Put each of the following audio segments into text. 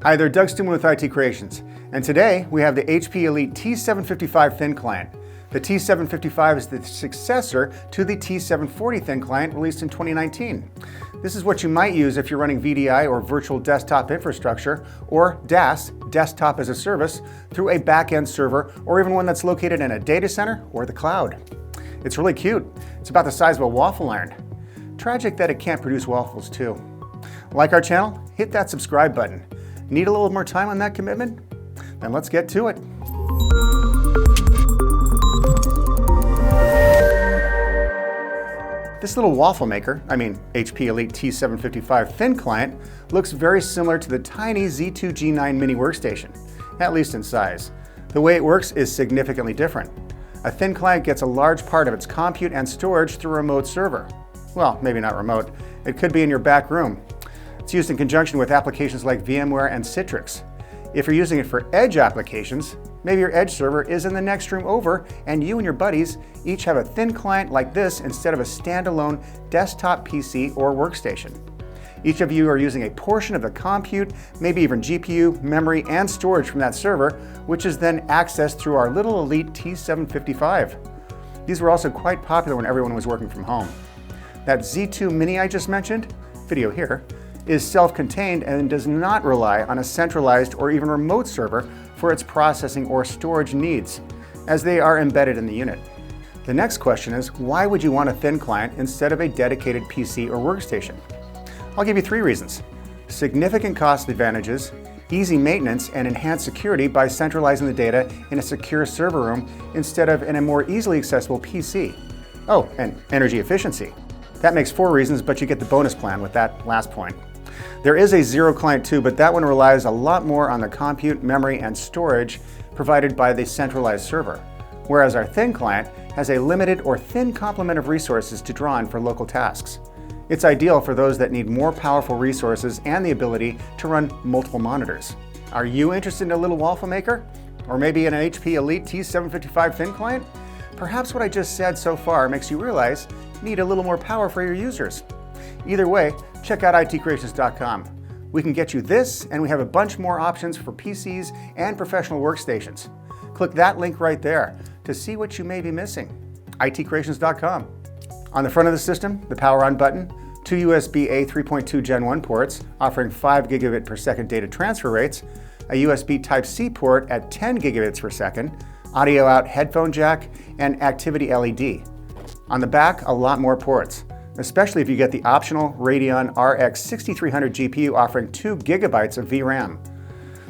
Hi there, Doug Stuman with IT Creations, and today we have the HP Elite T755 thin client. The T755 is the successor to the T740 thin client released in 2019. This is what you might use if you're running VDI or Virtual Desktop Infrastructure, or DAS, Desktop as a Service, through a back-end server, or even one that's located in a data center or the cloud. It's really cute. It's about the size of a waffle iron. Tragic that it can't produce waffles too. Like our channel? Hit that subscribe button. Need a little more time on that commitment? Then let's get to it. This little waffle maker, HP Elite T755 thin client, looks very similar to the tiny Z2 G9 Mini Workstation, at least in size. The way it works is significantly different. A thin client gets a large part of its compute and storage through a remote server. Well, maybe not remote. It could be in your back room. It's used in conjunction with applications like VMware and Citrix. If you're using it for edge applications, maybe your edge server is in the next room over and you and your buddies each have a thin client like this instead of a standalone desktop PC or workstation. Each of you are using a portion of the compute, maybe even GPU, memory, and storage from that server, which is then accessed through our little Elite T755. These were also quite popular when everyone was working from home. That Z2 Mini I just mentioned, video here, is self-contained and does not rely on a centralized or even remote server for its processing or storage needs, as they are embedded in the unit. The next question is, why would you want a thin client instead of a dedicated PC or workstation? I'll give you 3 reasons. Significant cost advantages, easy maintenance, and enhanced security by centralizing the data in a secure server room instead of in a more easily accessible PC. Oh, and energy efficiency. That makes 4 reasons, but you get the bonus plan with that last point. There is a zero client too, but that one relies a lot more on the compute, memory, and storage provided by the centralized server, whereas our thin client has a limited or thin complement of resources to draw on for local tasks. It's ideal for those that need more powerful resources and the ability to run multiple monitors. Are you interested in a little waffle maker? Or maybe an HP Elite T755 thin client? Perhaps what I just said so far makes you realize you need a little more power for your users. Either way, check out itcreations.com. We can get you this, and we have a bunch more options for PCs and professional workstations. Click that link right there to see what you may be missing. itcreations.com. On the front of the system, the power on button, 2 USB-A 3.2 Gen 1 ports offering 5 gigabit per second data transfer rates, a USB Type-C port at 10 gigabits per second, audio out headphone jack, and activity LED. On the back, a lot more ports, especially if you get the optional Radeon RX 6300 GPU offering 2 gigabytes of VRAM.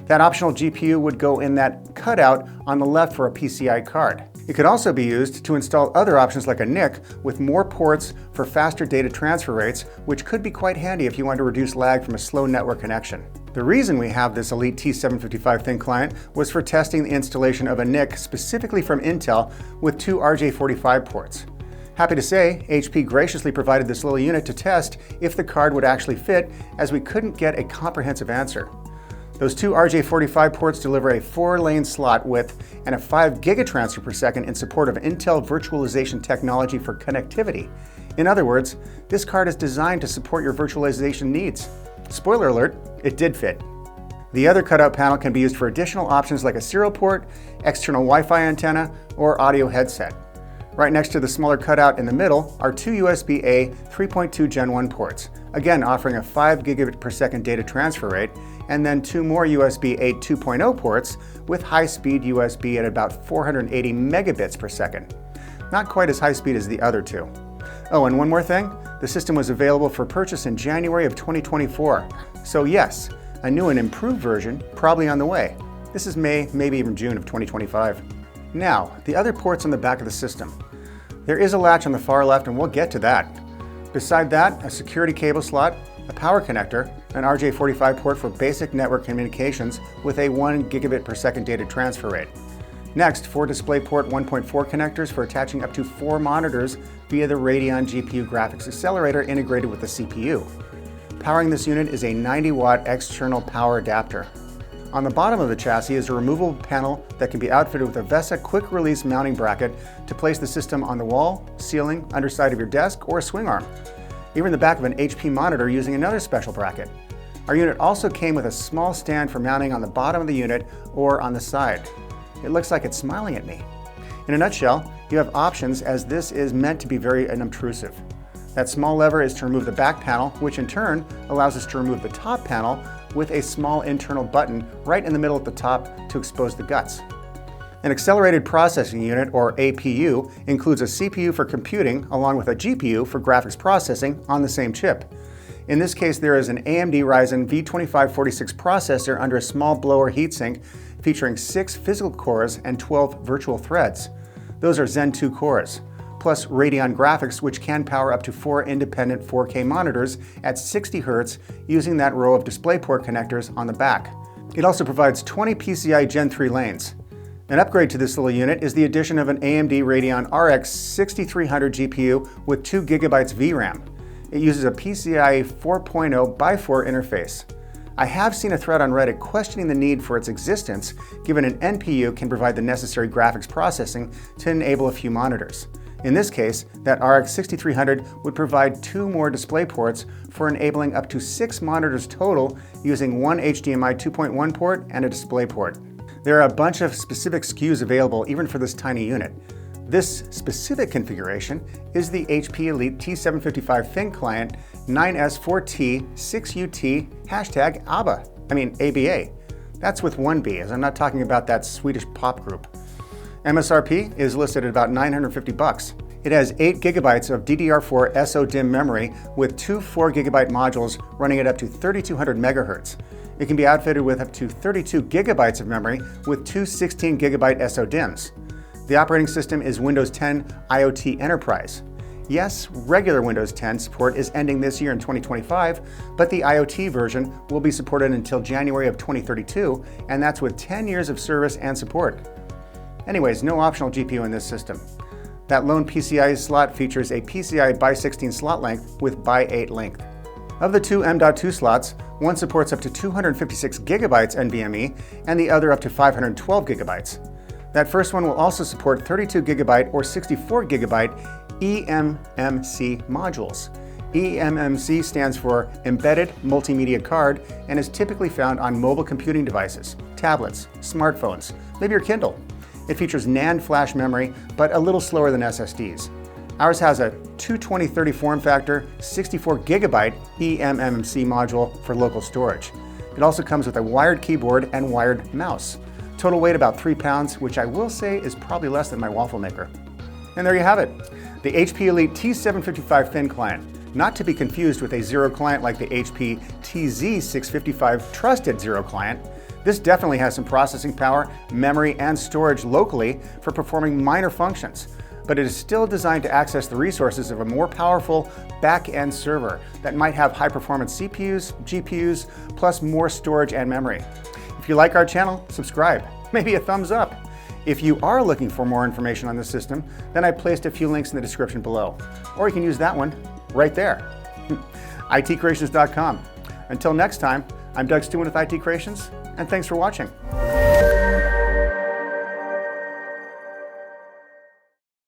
That optional GPU would go in that cutout on the left for a PCI card. It could also be used to install other options like a NIC with more ports for faster data transfer rates, which could be quite handy if you want to reduce lag from a slow network connection. The reason we have this Elite T755 thin client was for testing the installation of a NIC specifically from Intel with 2 RJ45 ports. Happy to say, HP graciously provided this little unit to test if the card would actually fit, as we couldn't get a comprehensive answer. Those 2 RJ45 ports deliver a 4-lane slot width and a 5 gigatransfer per second in support of Intel virtualization technology for connectivity. In other words, this card is designed to support your virtualization needs. Spoiler alert, it did fit. The other cutout panel can be used for additional options like a serial port, external Wi-Fi antenna, or audio headset. Right next to the smaller cutout in the middle are 2 USB-A 3.2 Gen 1 ports, again offering a 5 gigabit per second data transfer rate, and then 2 more USB-A 2.0 ports with high-speed USB at about 480 megabits per second. Not quite as high speed as the other 2. Oh, and one more thing, the system was available for purchase in January of 2024. So yes, a new and improved version probably on the way. This is May, maybe even June of 2025. Now, the other ports on the back of the system. There is a latch on the far left, and we'll get to that. Beside that, a security cable slot, a power connector, an RJ45 port for basic network communications with a 1 gigabit per second data transfer rate. Next, 4 DisplayPort 1.4 connectors for attaching up to 4 monitors via the Radeon GPU graphics accelerator integrated with the CPU. Powering this unit is a 90-watt external power adapter. On the bottom of the chassis is a removable panel that can be outfitted with a VESA quick-release mounting bracket to place the system on the wall, ceiling, underside of your desk, or a swing arm. Even the back of an HP monitor using another special bracket. Our unit also came with a small stand for mounting on the bottom of the unit or on the side. It looks like it's smiling at me. In a nutshell, you have options as this is meant to be very unobtrusive. That small lever is to remove the back panel, which in turn allows us to remove the top panel with a small internal button right in the middle at the top to expose the guts. An accelerated processing unit, or APU, includes a CPU for computing along with a GPU for graphics processing on the same chip. In this case, there is an AMD Ryzen V2546 processor under a small blower heatsink featuring 6 physical cores and 12 virtual threads. Those are Zen 2 cores, plus Radeon graphics, which can power up to 4 independent 4K monitors at 60 Hz using that row of DisplayPort connectors on the back. It also provides 20 PCI Gen 3 lanes. An upgrade to this little unit is the addition of an AMD Radeon RX 6300 GPU with 2 GB VRAM. It uses a PCIe 4.0x4 interface. I have seen a thread on Reddit questioning the need for its existence, given an NPU can provide the necessary graphics processing to enable a few monitors. In this case, that RX 6300 would provide 2 more display ports for enabling up to 6 monitors total using 1 HDMI 2.1 port and a display port. There are a bunch of specific SKUs available even for this tiny unit. This specific configuration is the HP Elite T755 Thin Client 9S4T 6UT #ABA. That's with one B, as I'm not talking about that Swedish pop group. MSRP is listed at about $950. It has 8 GB of DDR4 SO-DIMM memory with 2 4GB modules running at up to 3200 MHz. It can be outfitted with up to 32 GB of memory with 2 16GB SO-DIMMs. The operating system is Windows 10 IoT Enterprise. Yes, regular Windows 10 support is ending this year in 2025, but the IoT version will be supported until January of 2032, and that's with 10 years of service and support. Anyways, no optional GPU in this system. That lone PCI slot features a PCI x 16 slot length with x 8 length. Of the 2 M.2 slots, one supports up to 256 GB NVMe and the other up to 512 GB. That first one will also support 32 GB or 64 GB eMMC modules. eMMC stands for Embedded Multimedia Card and is typically found on mobile computing devices, tablets, smartphones, maybe your Kindle. It features NAND flash memory, but a little slower than SSDs. Ours has a 220/30 form factor, 64 GB eMMC module for local storage. It also comes with a wired keyboard and wired mouse. Total weight about 3 pounds, which I will say is probably less than my waffle maker. And there you have it, the HP Elite T755 Thin Client. Not to be confused with a Zero client like the HP TZ655 Trusted Zero client. This definitely has some processing power, memory, and storage locally for performing minor functions, but it is still designed to access the resources of a more powerful back-end server that might have high-performance CPUs, GPUs, plus more storage and memory. If you like our channel, subscribe, maybe a thumbs up. If you are looking for more information on this system, then I placed a few links in the description below, or you can use that one right there. itcreations.com. Until next time, I'm Doug Stewart with IT Creations, and thanks for watching.